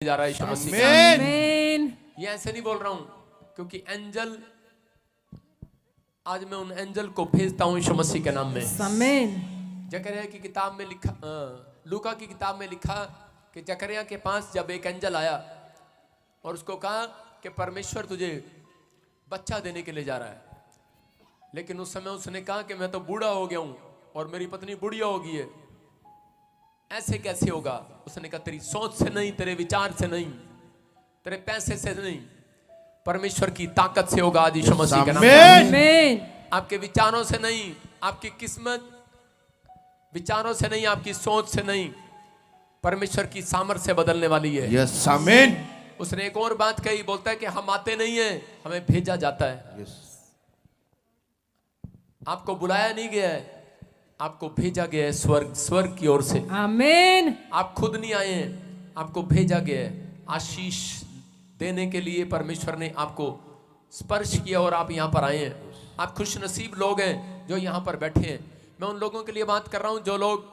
जा रहा है यीशु मसीह। आमीन। ये ऐसे नहीं बोल रहा हूं क्योंकि एंजल, आज मैं उन एंजल को भेजता हूं यीशु मसीह के नाम में। आमीन। जकरिया की किताब में लिखा, लूका की किताब में लिखा कि जकरिया के पास जब एक एंजल आया और उसको कहा कि परमेश्वर तुझे बच्चा देने के लिए जा रहा है, लेकिन उस समय उसने कहा कि मैं तो बूढ़ा हो गया हूं और मेरी पत्नी बुढ़िया हो गई है, ऐसे कैसे होगा। उसने कहा तेरी सोच से नहीं, तेरे विचार से नहीं, तेरे पैसे से नहीं, परमेश्वर की ताकत से होगा आज यीशु मसीह के नाम में। आमीन। आपके विचारों से नहीं, आपकी किस्मत विचारों से नहीं, आपकी सोच से नहीं, परमेश्वर की सामर्थ्य से बदलने वाली है। यस आमीन। उसने एक और बात कही, बोलता है कि हम आते नहीं हैं, हमें भेजा जाता है। यस आपको बुलाया नहीं गया है, आपको भेजा गया है स्वर्ग की ओर से। आमीन। आप खुद नहीं आए हैं, आपको भेजा गया है आशीष देने के लिए। परमेश्वर ने आपको स्पर्श किया और आप यहाँ पर आए हैं। आप खुश नसीब लोग हैं जो यहाँ पर बैठे हैं। मैं उन लोगों के लिए बात कर रहा हूँ जो लोग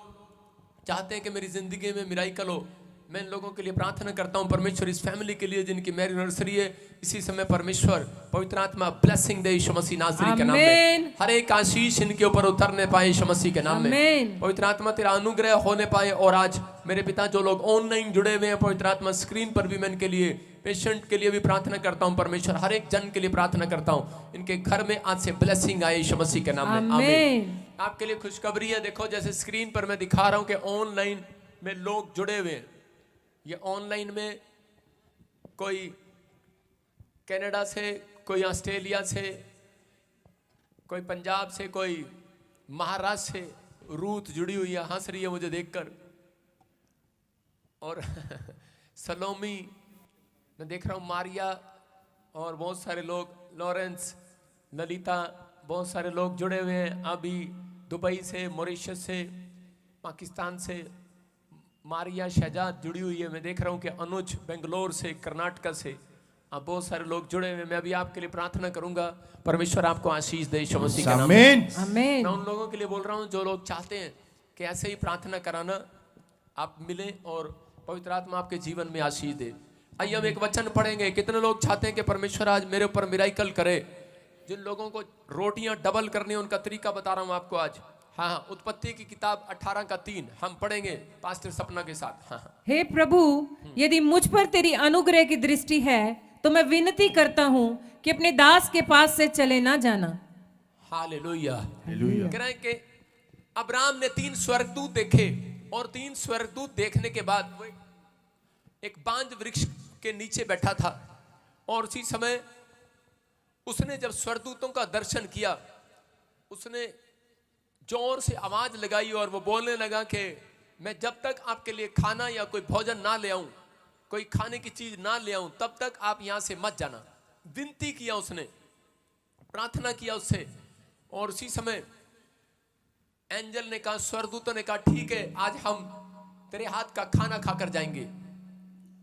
चाहते हैं कि मेरी जिंदगी में मिराकल हो। मैं इन लोगों के लिए प्रार्थना करता हूँ, परमेश्वर इस फैमिली के लिए जिनकी मैरिज एनिवर्सरी है, इसी समय परमेश्वर पवित्र आत्मा ब्लेसिंग दे यीशु मसीह नाज़री के नाम में। हर एक आशीष इनके ऊपर उतरने पाए यीशु मसीह के नाम में। पवित्र आत्मा तेरा अनुग्रह होने पाए। और आज मेरे पिता जो लोग ऑनलाइन जुड़े हुए हैं, पवित्र आत्मा स्क्रीन पर भी मैं इनके लिए, पेशेंट के लिए भी प्रार्थना करता हूँ। परमेश्वर हर एक जन के लिए प्रार्थना करता हूँ, इनके घर में आज से ब्लेसिंग आए यीशु मसीह के नाम में। आमीन। आपके लिए खुशखबरी है। देखो जैसे स्क्रीन पर मैं दिखा रहा हूँ कि ऑनलाइन में लोग जुड़े हुए हैं। ये ऑनलाइन में कोई कनाडा से, कोई ऑस्ट्रेलिया से, कोई पंजाब से, कोई महाराष्ट्र से। रूथ जुड़ी हुई है, हंस रही है मुझे देखकर। और सलोमी मैं देख रहा हूँ, मारिया और बहुत सारे लोग, लॉरेंस, ललिता, बहुत सारे लोग जुड़े हुए हैं। अभी दुबई से, मॉरिशस से, पाकिस्तान से मारिया शहजाद जुड़ी हुई है। मैं देख रहा हूँ कि अनुज बेंगलोर से, कर्नाटक से, आप बहुत सारे लोग जुड़े हुए हैं। मैं अभी आपके लिए प्रार्थना करूंगा, परमेश्वर आपको आशीष दे यीशु मसीह के नाम में। आमीन। मैं उन लोगों के लिए बोल रहा हूँ जो लोग चाहते हैं कि ऐसे ही प्रार्थना कराना, आप मिलें और पवित्र आत्मा आपके जीवन में आशीष दे। आइए हम एक वचन पढ़ेंगे। कितने लोग चाहते हैं कि परमेश्वर आज मेरे ऊपर मिराकल करे। जिन लोगों को रोटियां डबल करनी है उनका तरीका बता रहा हूं आपको आज। हाँ, उत्पत्ति की किताब 18:3 हम पढ़ेंगे पास्टर सपना के साथ। हाँ। हे प्रभु, यदि मुझ पर तेरी अनुग्रह की दृष्टि है तो मैं विनती करता हूँ कि अपने दास के पास से चले ना जाना। हालेलुया। कह रहे हैं कि अब्राहम ने 3 स्वर्गदूत देखे और 3 स्वर्गदूत देखने के बाद वो एक बांज वृक्ष के नीचे बैठा था। और उसी समय उसने जब स्वर्गदूतों का दर्शन किया, उसने जोर से आवाज लगाई और वो बोलने लगा कि मैं जब तक आपके लिए खाना या कोई भोजन ना ले आऊं, कोई खाने की चीज ना ले आऊं, तब तक आप यहां से मत जाना। विनती किया उसने, प्रार्थना किया उससे। और उसी समय एंजल ने कहा, स्वर्गदूतों ने कहा ठीक है, आज हम तेरे हाथ का खाना खाकर जाएंगे।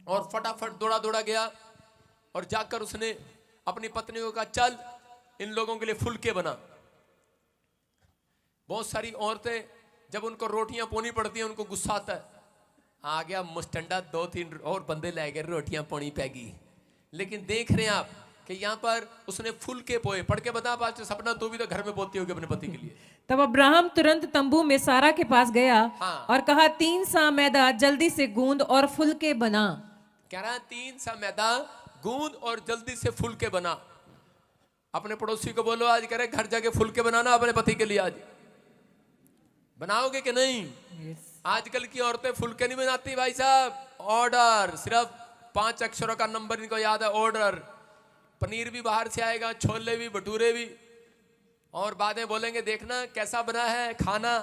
और फटाफट दौड़ा दौड़ा गया और जाकर उसने अपनी पत्नी को कहा चल इन लोगों के लिए फुलके बना। बहुत सारी औरतें जब उनको रोटियां पोनी पड़ती हैं उनको गुस्सा आता है, आ गया मुस्टंडा, 2-3 और बंदे ले गए, रोटियां पोनी पैगी। लेकिन देख रहे हैं आप कि यहाँ पर उसने फुलके पोए। पढ़ के बता पास्टर सपना, तू भी तो घर में पोती होगी अपने पति के लिए। तब अब्राहम तुरंत तंबू में सारा के पास गया। हाँ। और कहा 3 सा मैदा जल्दी से गूंद और फुलके बना। कह रहा 3 सा मैदा गूंद और जल्दी से फुलके बना। अपने पड़ोसी को बोलो आज, कह रहे घर जाके फुलके बनाना अपने पति के लिए। आज बनाओगे कि नहीं? आजकल की औरतें फुलके नहीं बनाती भाई साहब, ऑर्डर। सिर्फ 5 अक्षरों का नंबर इनको याद है, ऑर्डर। पनीर भी बाहर से आएगा, छोले भी, भटूरे भी, और बाद में बोलेंगे देखना कैसा बना है खाना,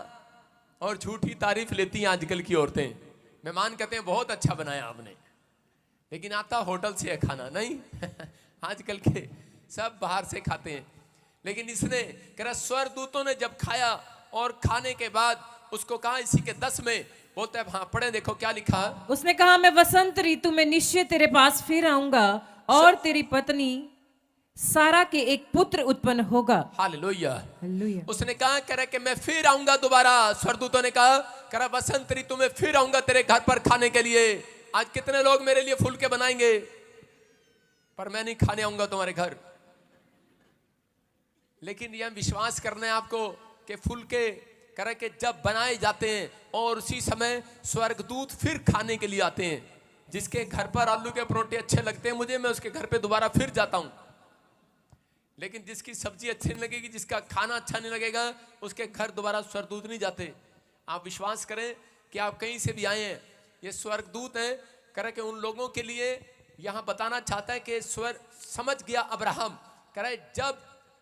और झूठी तारीफ लेती हैं आजकल की औरतें। मेहमान कहते हैं बहुत अच्छा बनाया आपने, लेकिन आता होटल से है खाना, नहीं। आजकल के सब बाहर से खाते हैं। लेकिन इसने कह रहा स्वर्गदूतों ने जब खाया और खाने के बाद उसको कहा, इसी के 10 में बोलता है, हाँ पढ़े देखो क्या लिखा। उसने कहा मैं वसंत ऋतु में निश्चय तेरे पास फिर आऊंगा और तेरी पत्नी सारा के एक पुत्र उत्पन्न होगा। हालेलुया। हालेलुया। उसने कहा कह रहा कि मैं फिर आऊंगा दोबारा। स्वर्गदूतों ने कहा कह रहा वसंत ऋतु में फिर आऊंगा तेरे घर पर खाने के लिए, आज कितने लोग मेरे लिए फुलके बनाएंगे, पर मैं नहीं खाने आऊंगा तुम्हारे घर। लेकिन यह विश्वास करना है आपको कि फुलके करे के जब बनाए जाते हैं और उसी समय स्वर्गदूत फिर खाने के लिए आते हैं। जिसके घर पर आलू के परोठे अच्छे लगते हैं मुझे, मैं उसके घर पे दोबारा फिर जाता हूं। लेकिन जिसकी सब्जी अच्छी नहीं लगेगी, जिसका खाना अच्छा नहीं लगेगा, उसके घर दोबारा स्वर्गदूत नहीं जाते। आप विश्वास करें कि आप कहीं से भी आए हैं, ये स्वर्गदूत हैं करे कि उन लोगों के लिए यहां बताना चाहता है कि स्वर्ग समझ गया अब्राहम करे जब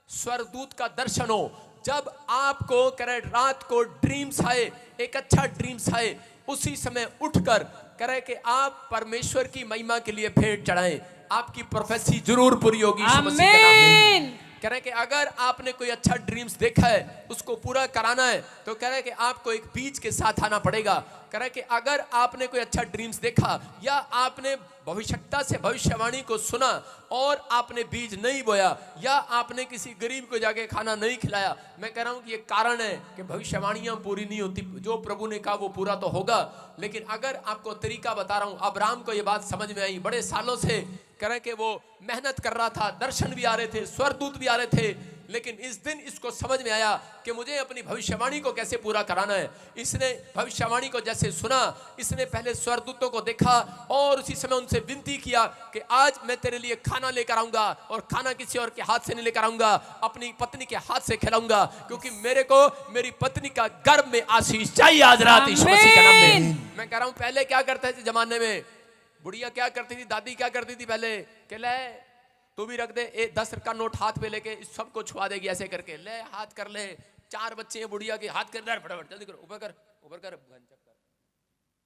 स्वर्गदूत का दर्शन हो, जब आपको करे रात को ड्रीम्स आए, एक अच्छा ड्रीम्स आए, उसी समय उठकर करे कि आप परमेश्वर की महिमा के लिए भेंट चढ़ाएं, आपकी प्रोफेसी जरूर पूरी होगी यीशु मसीह के नाम में। कह रहे कि अगर आपने कोई अच्छा ड्रीम्स देखा है उसको पूरा कराना है तो कह रहे कि आपको एक बीज के साथ आना पड़ेगा। कह रहे कि अगर आपने कोई अच्छा ड्रीम्स देखा या आपने भविष्यता से भविष्यवाणी को सुना और आपने बीज नहीं बोया या आपने किसी गरीब को जाके खाना नहीं खिलाया, मैं कह रहा हूं कि ये कारण है कि भविष्यवाणियां पूरी नहीं होती। जो प्रभु ने कहा वो पूरा तो होगा, लेकिन अगर आपको तरीका बता रहा हूं, अब्राहम को ये बात समझ में आई। बड़े सालों से कह रहे कि वो मेहनत कर रहा था, दर्शन भी आ रहे थे, स्वर्गदूत भी आ रहे थे, लेकिन इस दिन इसको समझ में आया कि मुझे अपनी भविष्यवाणी को कैसे पूरा कराना है। इसने भविष्यवाणी को जैसे सुना, इसने पहले स्वर्गदूतों को देखा और उसी समय उनसे विनती किया कि आज मैं तेरे लिए खाना लेकर आऊंगा और खाना किसी और के हाथ से नहीं लेकर आऊंगा, अपनी पत्नी के हाथ से खिलाऊंगा, क्योंकि मेरे को मेरी पत्नी का गर्भ में आशीष चाहिए आज रात यीशु मसीह के नाम में। मैं कह रहा हूं पहले क्या करते थे जमाने में, बुढ़िया क्या करती थी, दादी क्या करती थी पहले, कि ले तू भी रख दे, 10 का नोट हाथ पे लेके सबको छुआ देगी ऐसे करके, ले हाथ कर ले, 4 बच्चे हैं बुढ़िया के, हाथ कर दे फटाफट, जल्दी करो, ऊपर कर, ऊपर कर,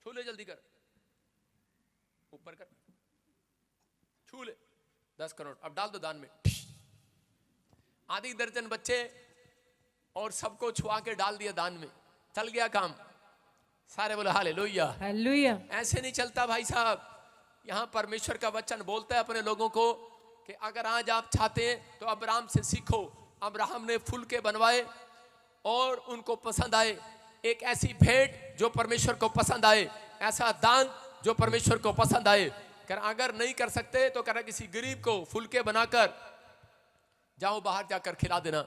छू ले, जल्दी कर, ऊपर कर, छू ले, 10 का नोट अब डाल दो दान में। आधी दर्जन बच्चे और सबको छुआ के डाल दिया दान में, चल गया काम। सारे बोले हालेलुया, हालेलुया। ऐसे नहीं चलता भाई साहब। यहां परमेश्वर का वचन बोलता है अपने लोगों को कि अगर आज आप चाहते हैं तो अब्राहम से सीखो। अब्राहम ने फुलके बनवाए और उनको पसंद आए, एक ऐसी भेंट जो परमेश्वर को पसंद आए, ऐसा दान जो परमेश्वर को पसंद आए। अगर नहीं कर सकते तो कह किसी गरीब को फुलके बनाकर जाओ बाहर जाकर खिला देना,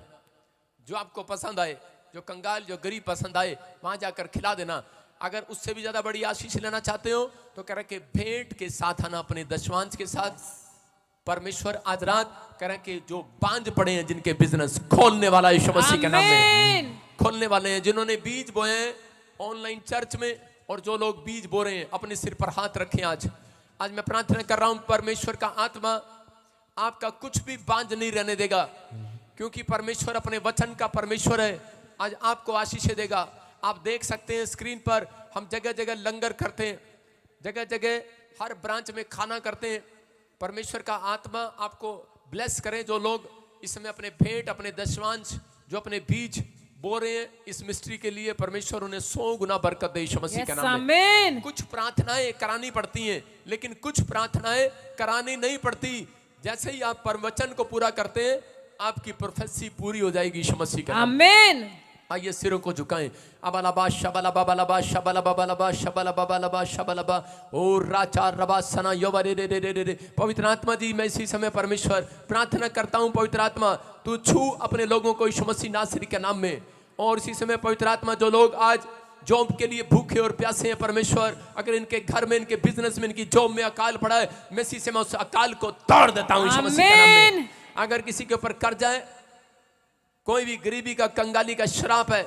जो आपको पसंद आए, जो कंगाल जो गरीब पसंद आए वहां जाकर खिला देना। अगर उससे भी ज्यादा बड़ी आशीष लेना चाहते हो तो कह रहे कि भेंट के साथ आना, अपने दशमांश के साथ। परमेश्वर आज रात कह रहे कि जो बांझ पड़े हैं, जिनके बिजनेस खोलने वाला यीशु मसीह के नाम में खोलने वाले हैं, जिन्होंने बीज बोए हैं ऑनलाइन चर्च में, और जो लोग बीज बो रहे हैं अपने सिर पर हाथ रखें। आज मैं प्रार्थना कर रहा हूं, परमेश्वर का आत्मा आपका कुछ भी बांझ नहीं रहने देगा, क्योंकि परमेश्वर अपने वचन का परमेश्वर है। आज आपको आशीष देगा। आप देख सकते हैं स्क्रीन पर हम जगह जगह लंगर करते हैं, जगह जगह हर ब्रांच में खाना करते हैं। परमेश्वर का आत्मा आपको ब्लेस करें। जो लोग इस समय अपने भेंट, अपने दशमांश, जो अपने बीज बो रहे हैं इस मिस्ट्री के लिए, परमेश्वर उन्हें 100 गुना बरकत दे यीशु मसीह के नाम में। कुछ प्रार्थनाएं करानी पड़ती हैं, लेकिन कुछ प्रार्थनाएं करानी नहीं पड़ती। जैसे ही आप परवचन को पूरा करते हैं आपकी प्रोफेसी पूरी हो जाएगी यीशु मसीह के नाम में। आमीन। आइए सिरों को झुकाएं। अबलबा शबलबा बलबा शबलबा बलबा शबलबा बलबा शबलबा और राचा रबा सना योवरे रे रे रे रे। पवित्र आत्मा जी, मैं इसी समय परमेश्वर प्रार्थना करता हूं, पवित्र आत्मा तू छू अपने लोगों को यीशु मसीह नासरी के नाम में। और इसी समय पवित्र आत्मा जो लोग आज जॉब के लिए भूखे और प्यासे हैं परमेश्वर, अगर इनके घर में, इनके बिजनेस में, इनकी जॉब में अकाल पड़ा है, मैं इसी समय उस अकाल को तोड़ देता हूं यीशु मसीह के नाम में। अगर किसी के ऊपर कर्जा है, कोई भी गरीबी का, कंगाली का श्राप है,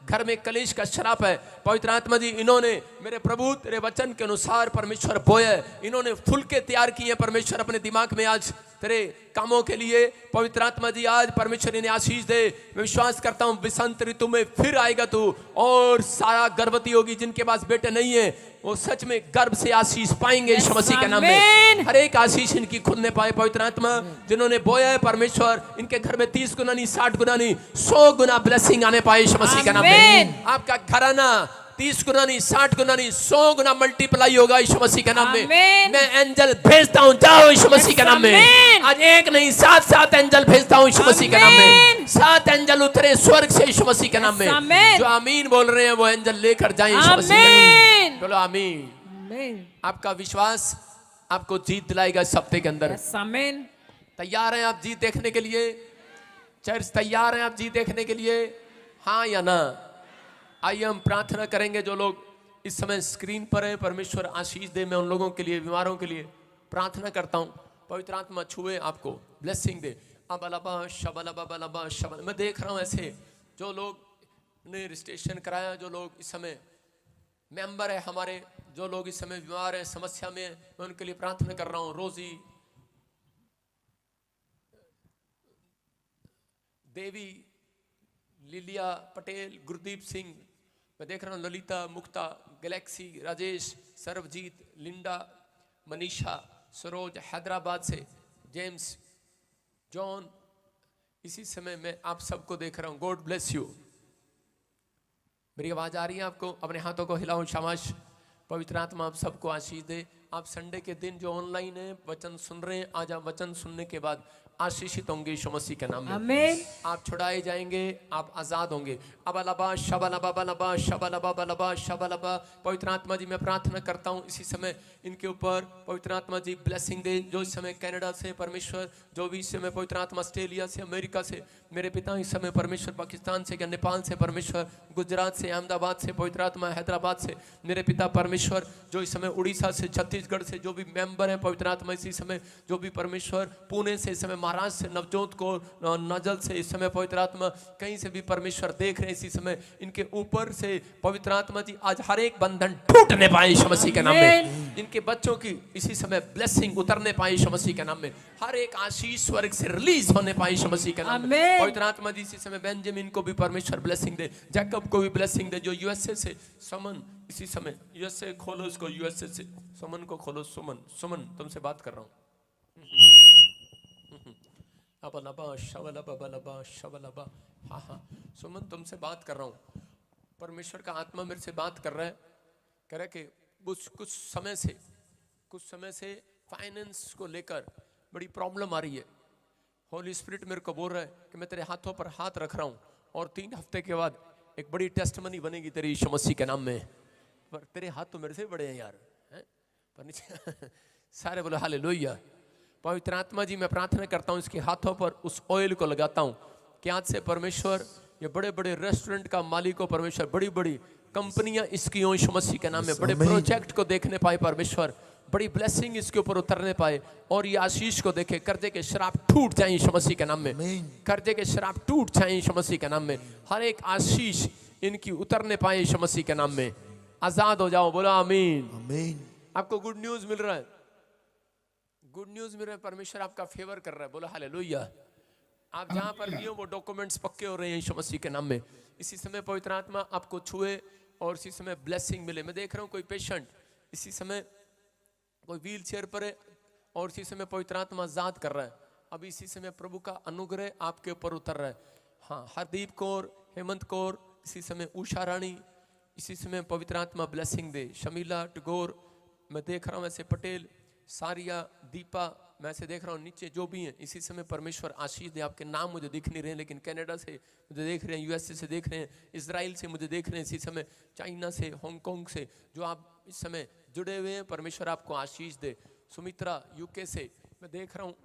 घर में कलेश का श्राप है, पवित्र आत्मा जी इन्होंने मेरे प्रभु तेरे वचन के अनुसार परमेश्वर बोया, इन्होंने फुलके तैयार किए परमेश्वर अपने दिमाग में आज तेरे कामों के लिए। पवित्र आत्मा जी आज परमेश्वर इन्हें आशीष दे। मैं विश्वास करता हूं बसंत ऋतु में फिर आएगा तू, और सारा गर्भवती होगी जिनके पास बेटे नहीं है, वो सच में गर्भ से आशीष पाएंगे यीशु मसीह के नाम में। हर एक आशीष इनकी खुलने पाए पवित्र आत्मा। जिन्होंने बोया है परमेश्वर, इनके घर में 30 गुना नहीं, 60 गुना नहीं, 100 गुना ब्लेसिंग आने पाए यीशु मसीह के नाम में। आपका घराना 30 गुना नहीं, 60 गुना नहीं, 100 गुना मल्टीप्लाई होगा यीशु मसीह के नाम में। मैं एंजल भेजता हूं, जाओ यीशु मसीह के नाम में। आज एक नहीं 7 एंजल भेजता हूं यीशु मसीह के नाम में। 7 एंजल उतरे स्वर्ग से यीशु मसीह के नाम में। जो आमीन बोल रहे हैं वो एंजल लेकर जाए यीशु मसीह के नाम में। बोलो आमीन। Amen. आपका विश्वास आपको जीत दिलाएगा इस हफ्ते के अंदर। Yes, amen. तैयार हैं आप जीत देखने के लिए? चर्च तैयार हैं आप जीत देखने के लिए? हाँ या ना? आइए हम प्रार्थना करेंगे। जो लोग इस समय स्क्रीन पर हैं, परमेश्वर आशीष दे। मैं उन लोगों के लिए, बीमारों के लिए प्रार्थना करता हूँ, पवित्र आत्मा छुए, आपको ब्लेसिंग दे। अबलबा शबलबा बलबा शबल। मैं देख रहा हूँ ऐसे जो लोग ने रजिस्ट्रेशन कराया, जो लोग इस समय मेंबर है हमारे, जो लोग इस समय बीमार हैं, समस्या में, मैं उनके लिए प्रार्थना कर रहा हूँ। रोजी, देवी, लिलिया पटेल, गुरदीप सिंह, मैं देख रहा हूँ ललिता, मुक्ता, गैलेक्सी, राजेश, सर्वजीत, लिंडा, मनीषा, सरोज, हैदराबाद से, जेम्स, जॉन, इसी समय मैं आप सबको देख रहा हूँ। God bless you. मेरी आवाज आ रही है आपको? अपने हाथों को हिलाओ। शाबाश। पवित्र आत्मा आप सबको आशीष दे। आप संडे के दिन जो ऑनलाइन है, वचन सुन रहे हैं, आज आप वचन सुनने के बाद आशीषित होंगे यीशु मसीह के नाम में। Amen. आप छुड़ाए जाएंगे, आप आजाद होंगे। अबलबा शबलबा बलबा शबलबा बलबा शबलबा। पवित्र आत्मा जी मैं प्रार्थना करता हूँ इसी समय इनके ऊपर, पवित्र आत्मा जी ब्लेसिंग दे। जो इस समय कनाडा से परमेश्वर, जो भी इस समय पवित्र आत्मा ऑस्ट्रेलिया से, अमेरिका से, मेरे पिता इस समय परमेश्वर, पाकिस्तान से, नेपाल से परमेश्वर, गुजरात से, अहमदाबाद से, पवित्र आत्मा हैदराबाद से मेरे पिता परमेश्वर, जो इस समय उड़ीसा से, छत्तीसगढ़ से जो भी मेंबर है पवित्र आत्मा इसी समय, जो भी परमेश्वर पुणे से, इस समय महाराष्ट्र से, नवजोत को नजल से, इस समय पवित्र आत्मा कहीं से भी परमेश्वर देख रहे हैं इसी समय, इनके ऊपर से पवित्र आत्मा जी आज हर एक बंधन टूटने पाए यीशु मसीह के नाम में। इनके बच्चों की इसी समय ब्लेसिंग उतरने पाए यीशु मसीह के नाम में। हर एक आशीष स्वर्ग से रिलीज होने पाए यीशु मसीह के नाम में। Amen. पवित्र आत्मा जी इसी समय बेंजामिन को भी परमेश्वर ब्लेसिंग दे, जैकब को भी ब्लेसिंग दे। जो यूएसए से समन, इसी समय यूएसए खोलो इसको, यूएसए से सुमन को खोलो। सुमन, सुमन तुमसे बात कर रहा हूँ। अबलबा शबलबा बलबा शबलबा। हाँ हाँ सुमन तुमसे बात कर रहा हूँ। परमेश्वर का आत्मा मेरे से बात कर रहा है, कह रहा है कि कुछ समय से फाइनेंस को लेकर बड़ी प्रॉब्लम आ रही है। होली स्पिरिट मेरे को बोल रहा है कि मैं तेरे हाथों पर हाथ रख रहा हूँ और 3 हफ्ते के बाद एक बड़ी टेस्टमनी बनेगी तेरी यीशु मसीह के नाम में। पर तेरे हाथ तो मेरे से बड़े हैं यार, हैं? पर नीचे सारे बोले हालेलुया। पवित्र आत्मा जी मैं प्रार्थना करता हूँ इसके हाथों पर उस ऑयल को लगाता हूँ कि आज से परमेश्वर ये बड़े बड़े रेस्टोरेंट का मालिक हो परमेश्वर, बड़ी बड़ी कंपनियां इसकी हो यीशु मसीह के नाम में, बड़े प्रोजेक्ट को देखने पाए परमेश्वर, बड़ी ब्लेसिंग इसके ऊपर उतरने पाए और ये आशीष को देखे। कर्जे के शराब टूट जाए यीशु मसीह के नाम में, कर्जे के शराब टूट जाए यीशु मसीह के नाम में। हर एक आशीष इनकी उतरने पाए यीशु मसीह के नाम में। आजाद हो जाओ, बोलो आमीन। आमीन। आपको गुड न्यूज मिल रहा है, गुड न्यूज मिल रहा है, परमेश्वर आपका फेवर कर रहा है, बोलो हालेलुया। आप जहां पर भी हो वो डॉक्यूमेंट्स पक्के हो रहे हैं यीशु मसीह के नाम में। इसी समय पवित्र आत्मा आपको छुए और इसी समय ब्लेसिंग मिले। मैं देख रहा हूँ कोई पेशेंट इसी समय कोई व्हील चेयर पर है और इसी समय पवित्र आत्मा आजाद कर रहा है। अभी इसी समय प्रभु का अनुग्रह आपके ऊपर उतर रहा है। हाँ, हरदीप कौर, हेमंत कौर, इसी समय उषा रानी, इसी समय पवित्र आत्मा ब्लेसिंग दे। शमीला टगोर, मैं देख रहा हूँ ऐसे पटेल, सारिया, दीपा, मैं ऐसे देख रहा हूँ नीचे जो भी हैं इसी समय परमेश्वर आशीष दे। आपके नाम मुझे दिख नहीं रहे लेकिन कनाडा से मुझे देख रहे हैं, यूएसए से देख रहे हैं, इजराइल से मुझे देख रहे हैं इसी समय, चाइना से, हांगकांग से जो आप इस समय जुड़े हुए हैं, परमेश्वर आपको आशीष दे। सुमित्रा यूके से मैं देख रहा हूँ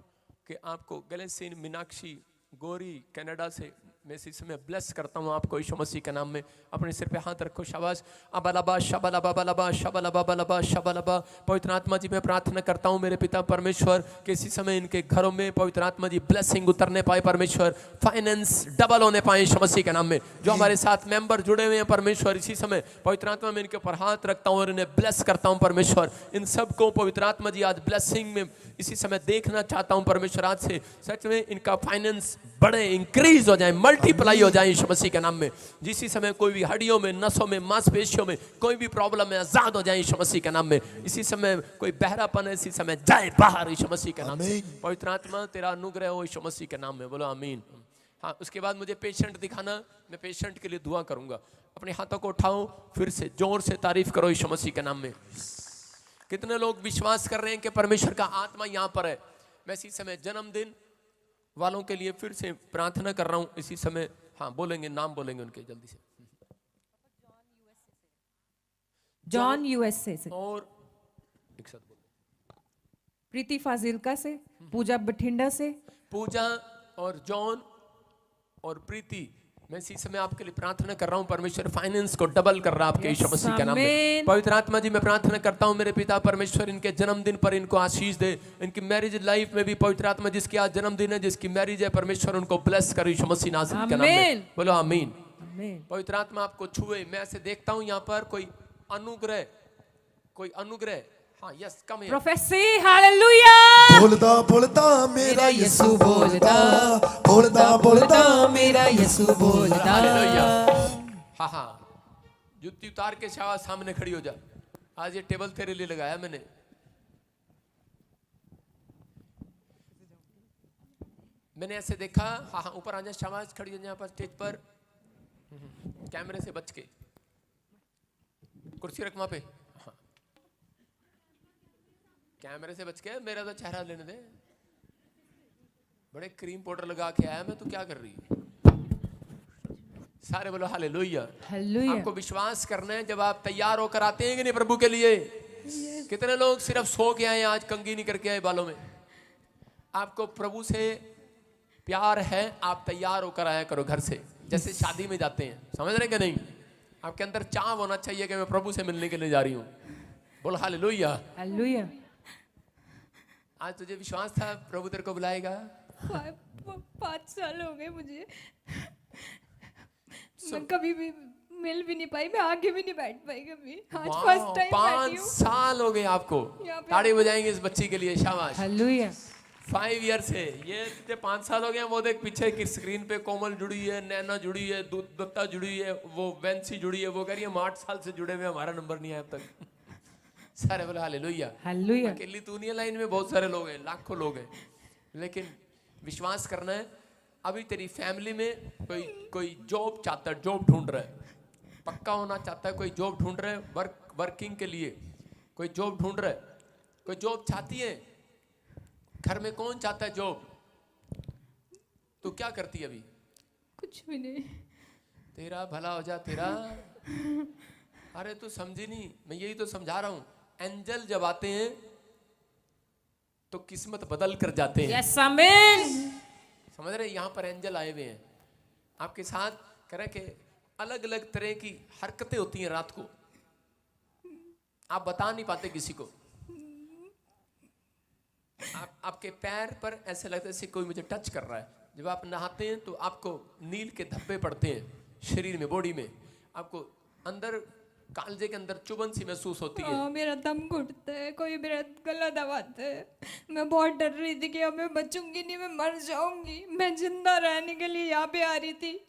कि आपको, गलेसिन, मीनाक्षी, गौरी कनाडा से मैं इसी समय ब्लेस करता हूँ आपको यीशु मसीह के नाम में। अपने सिर पे हाथ रखो, शाबाश। अबलबा शबलबा बलबा शबलबा बलबा शबलबा। पवित्र आत्मा जी मैं प्रार्थना करता हूँ मेरे पिता परमेश्वर कि इसी समय इनके घरों में पवित्र आत्मा जी ब्लेसिंग उतरने पाए परमेश्वर, फाइनेंस डबल होने पाए यीशु मसीह के नाम में। जो हमारे साथ मेंबर जुड़े हुए हैं परमेश्वर, इसी समय पवित्र आत्मा में इनके ऊपर हाथ रखता हूँ और इन्हें ब्लेस करता हूँ परमेश्वर। इन सबको पवित्र आत्मा जी आज ब्लेसिंग में इसी समय देखना चाहता हूँ परमेश्वर। आज से सच में इनका फाइनेंस बढ़े, इंक्रीज हो जाए, मल्टीप्लाई हो जाए यीशु मसीह के नाम में। जिस समय कोई भी हड्डियों में, नसों में, मांसपेशियों में कोई भी प्रॉब्लम है, आजाद हो जाए यीशु मसीह के नाम में। इसी समय कोई बहरापन है, इसी समय जाए बाहर यीशु मसीह के नाम से। पवित्र आत्मा तेरा अनुग्रह हो यीशु मसीह के नाम में, बोलो आमीन। हाँ, उसके बाद मुझे पेशेंट दिखाना, मैं पेशेंट के लिए दुआ करूंगा। अपने हाथों को उठाओ, फिर से जोर से तारीफ करो यीशु मसीह के नाम में। कितने लोग विश्वास कर रहे हैं कि परमेश्वर का आत्मा यहाँ पर है। मैं इसी समय जन्मदिन वालों के लिए फिर से प्रार्थना कर रहा हूँ इसी समय। हाँ, बोलेंगे, नाम बोलेंगे उनके जल्दी से। जॉन यूएसए से। और एक साथ बोलो। प्रीति फाजिलका से, पूजा बठिंडा से, पूजा और जॉन और प्रीति, मैं इसी समय आपके लिए प्रार्थना कर रहा हूं, परमेश्वर फाइनेंस को डबल कर रहा है आपके यीशु मसीह के नाम में। आमीन। पवित्र आत्मा जी, मैं प्रार्थना करता हूं मेरे पिता परमेश्वर इनके जन्मदिन पर इनको आशीष दे, इनकी मैरिज लाइफ में भी पवित्र आत्मा जिसकी आज जन्मदिन है, जिसकी मैरिज है, परमेश्वर उनको ब्लेस करे यीशु मसीह नाज़रेत के नाम में। आमीन। बोलो आमीन। आमीन। पवित्र आत्मा आपको छुए। मैं ऐसे देखता हूं यहाँ पर कोई अनुग्रह, हाँ यस कम है। Prophecy, hallelujah. बोलता बोलता मेरा यीशु बोलता, बोलता बोलता मेरा यीशु बोलता। हालेलुया। हाँ हाँ, जुत्ती उतार के शाबाश सामने खड़ी हो जा। आज ये टेबल तेरे लिए लगाया मैंने। मैंने ऐसे देखा, हाँ हाँ ऊपर आ जा, शाबाश खड़ी हो जा यहाँ पर स्टेज पर, कैमरे से बच के, कुर्सी रख वहां पे, हाँ कैमरे से बच के, मेरा तो चेहरा लेने दे। बड़े क्रीम पाउडर लगा के आया मैं, तो क्या कर रही है? सारे बोलो हालेलुया। हालेलुया। आपको विश्वास करना है जब आप तैयार होकर आते हैं कि नहीं प्रभु के लिए। कितने लोग सिर्फ सो के आए, आज कंघी नहीं करके आए बालों में। आपको प्रभु से प्यार है, आप तैयार होकर आया करो घर से, जैसे शादी में जाते हैं, समझ रहे कि नहीं? आपके अंदर चाव होना चाहिए कि मैं प्रभु से मिलने के लिए जा रही हूँ। बोल हालेलुया। हालेलुया। आज तुझे विश्वास था प्रभु तेरे को बुलाएगा? 5 साल हो गए मुझे, मैं कभी भी मिल भी नहीं पाई, मैं आगे भी नहीं बैठ पाई कभी। आज फर्स्ट टाइम 5 साल हो गए आपको। यहाँ पे ताड़ी बजाएंगे इस बच्ची के लिए, शाबाश। हालेलुया। 5 ईयर से, ये कितने 5 साल हो गए। वो देख पीछे की स्क्रीन पे कोमल जुड़ी है, नैना जुड़ी है, दत्ता जुड़ी है, वो वैंसी जुड़ी है। वो कह रही है हम 8 साल से जुड़े हुए, हमारा नंबर नहीं आया अब तक। सारे बोले हालेलुया। हालेलुया। अकेली तू नहीं है लाइन में, बहुत सारे लोग हैं, लाखों लोग हैं। लेकिन विश्वास करना है, अभी तेरी फैमिली में कोई जॉब चाहता है, जॉब ढूंढ रहा है, पक्का होना चाहता है, कोई जॉब ढूंढ रहा है, वर्किंग के लिए कोई जॉब ढूंढ रहा है, कोई जॉब चाहती है। घर में कौन चाहता है जॉब? तू क्या करती है अभी? कुछ भी नहीं। तेरा भला हो जा तेरा। अरे तू समझी नहीं, मैं यही तो समझा रहा हूं। एंजल जब आते हैं तो किस्मत बदल कर जाते हैं। यस आमीन। समझ रहे? यहाँ पर एंजल आए हुए हैं आपके साथ, कह रहे कि अलग अलग तरह की हरकतें होती हैं रात को, आप बता नहीं पाते किसी को। आपके पैर पर ऐसे लगता है जैसे कोई मुझे टच कर रहा है। जब आप नहाते हैं तो आपको नील के धब्बे पड़ते हैं शरीर में, बॉडी में, आपको अंदर कालजे के अंदर चुभन सी महसूस होती है। मेरा दम घुटता है, कोई मेरा गला दबाता है। मैं बहुत डर रही थी कि अब मैं बचूंगी नहीं, मैं मर जाऊंगी। मैं जिंदा रहने के लिए यहाँ पे आ रही थी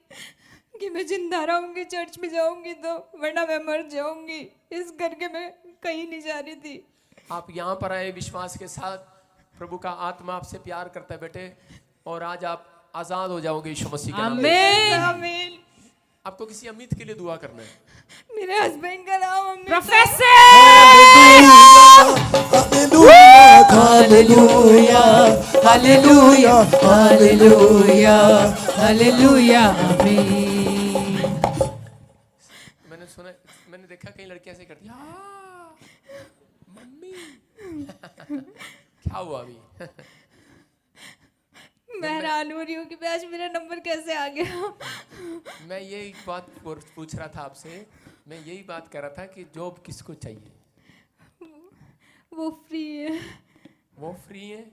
कि मैं जिंदा रहूंगी, चर्च में जाऊंगी तो, वरना मैं मर जाऊंगी। इस करके मैं कहीं नहीं जा रही थी। आप यहाँ पर आए विश्वास के साथ, प्रभु का आत्मा आपसे प्यार करता है बेटे, और आज आप आजाद हो जाओगे यीशु मसीह के नाम में। आमीन। आमीन। आपको किसी अमित के लिए दुआ करना है। मेरे हस्बैंड का नाम अमित है। Prophecy. Hallelujah hallelujah hallelujah hallelujah आमीन। मैंने सुना, मैंने देखा कई लड़कियां ऐसे करती हैं, "हाँ, मम्मी।" क्या हुआ अभी? मैं हैरान हो रही हूँ कि आज मेरा नंबर कैसे आ गया। मैं यही बात पूछ रहा था आपसे, मैं यही बात कर रहा था कि जॉब किसको चाहिए? वो फ्री है। वो फ्री है।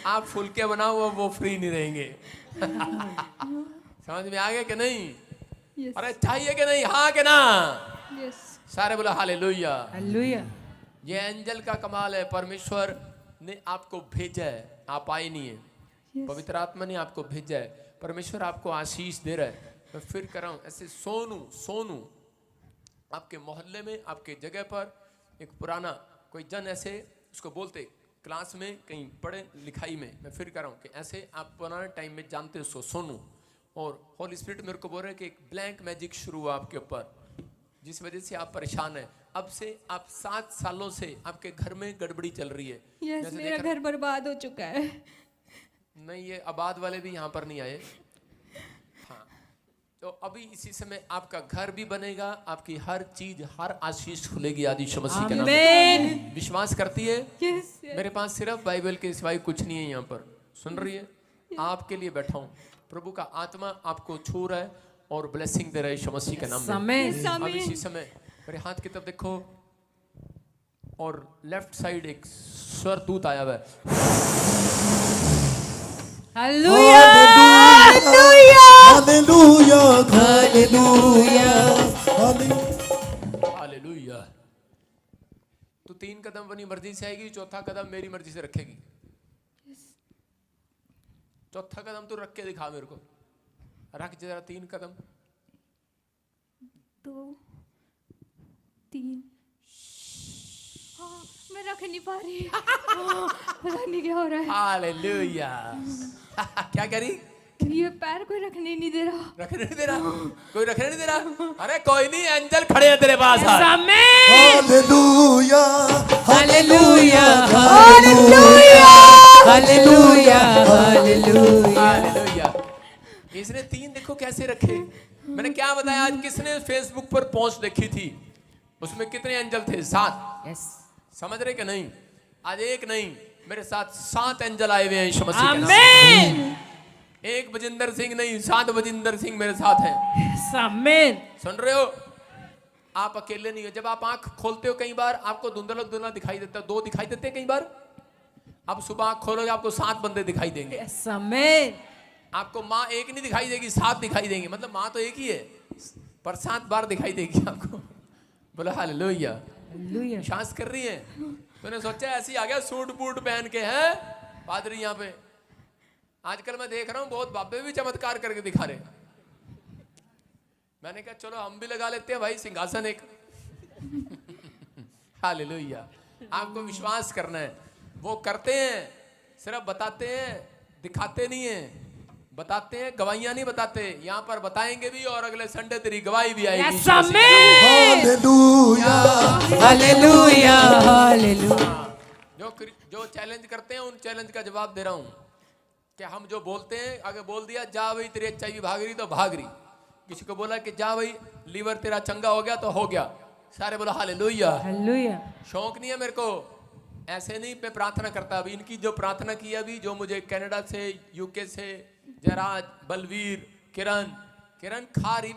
आप फुल के बनाओ, वो फ्री नहीं रहेंगे। समझ में आ गया कि नहीं? यस अरे चाहिए कि नहीं? हाँ कि ना? यस। सारे बोला हालेलुया। हालेलुया। ये एंजल का कमाल है, परमेश्वर ने आपको भेजा है, आप आए नहीं है, पवित्र आत्मा ने आपको भेजा है। परमेश्वर आपको आशीष दे रहा है। मैं फिर कर रहा हूँ, ऐसे सोनू आपके मोहल्ले में, आपके जगह पर एक पुराना कोई जन ऐसे उसको बोलते, क्लास में कहीं पढ़े लिखाई में, मैं फिर कर रहा हूँ कि ऐसे आप पुराने टाइम में जानते हो सोनू। और होली स्पिरिट मेरे को बोल रहे हैं कि एक ब्लैंक मैजिक शुरू हुआ आपके ऊपर, जिस वजह से आप परेशान हैं। अब से आप 7 सालों से आपके घर में गड़बड़ी चल रही है। यस, जैसे मेरा देख रहा- घर बर्बाद हो चुका है। नहीं, ये आबाद वाले भी यहाँ पर नहीं आए। हाँ, तो अभी इसी समय आपका घर भी बनेगा, आपकी हर चीज, हर आशीष खुलेगी आदि यीशु मसीह के नाम में। आमीन। विश्वास करती है? यस मेरे पास सिर्फ बाइबल के सिवाय कुछ नहीं है। यहाँ पर सुन रही है, आपके लिए बैठा हूँ। प्रभु का आत्मा आपको छू रहा है और ब्लेसिंग दे रहा है यीशु मसीह के नाम में। आमीन। अब इसी समय मेरे हाथ की तरफ देखो और लेफ्ट साइड एक स्वर्गदूत आया हुआ है। Hallelujah hallelujah hallelujah hallelujah. तू 3 कदम अपनी मर्जी से आएगी, चौथा कदम मेरी मर्जी से रखेगी। चौथा कदम तू रख के दिखा मेरे को, रख जरा 3 कदम। 2 3 मैं रख नहीं पा रही। पता नहीं क्या हो रहा है। हालेलुया। क्या करी? ये पैर कोई रखने नहीं दे रहा। रखने नहीं दे रहा? कोई रखने नहीं दे रहा? अरे कोई नहीं, एंजल खड़े हैं तेरे पास। आमीन। Hallelujah hallelujah hallelujah hallelujah hallelujah. Hallelujah. इसने 3 देखो कैसे रखे। मैंने क्या बताया आज? किसने फेसबुक पर पोस्ट देखी थी? उसमें कितने एंजल थे? 7। यस। समझ रहे कि नहीं? आज एक नहीं, मेरे साथ 7 एंजल आए हुए हैं यीशु मसीह के नाम से। आमीन। एक बजिंदर सिंह नहीं, 7 बजिंदर सिंह मेरे साथ हैं। आमीन। सुन रहे हो? आप अकेले नहीं हो। जब आप आंख खोलते हो कई बार आपको धुंधला धुंधला दिखाई देता है, 2 दिखाई देते हैं कई बार। अब सुबह आंख खोलोगे आपको 7 बंदे दिखाई देंगे। यस आमीन। आपको माँ एक नहीं दिखाई देगी, 7 दिखाई देंगे। मतलब माँ तो एक ही है पर 7 बार दिखाई देगी आपको। बोलो हालेलुया। हालेलुया। विश्वास कर रही है? तूने सोचा ऐसे ही आ गया सूट बूट पहन के है पादरी यहाँ पे? आजकल मैं देख रहा हूँ बहुत बाबे भी चमत्कार करके दिखा रहे। मैंने कहा चलो हम भी लगा लेते हैं भाई सिंहासन एक। हालेलुया। आपको विश्वास करना है। वो करते हैं, सिर्फ बताते हैं, दिखाते नहीं है। बताते हैं, गवाहियां नहीं बताते। यहाँ पर बताएंगे भी और अगले संडे तेरी गवाही भी आएगी। यस आमीन। Hallelujah hallelujah hallelujah. जो चैलेंज करते हैं उन चैलेंज का जवाब दे रहा हूँ कि हम जो बोलते हैं, अगर बोल दिया जा भाई तेरी HIV भाग रही तो भाग रही। किसी को बोला कि जा भाई लीवर तेरा चंगा हो गया तो हो गया। सारे बोला हालेलुया। हालेलुया। शौक नहीं है मेरे को, ऐसे नहीं मैं प्रार्थना करता। अभी इनकी जो प्रार्थना की अभी, जो मुझे कनाडा से, UK से, जयराज, बलवीर, किरण खा रही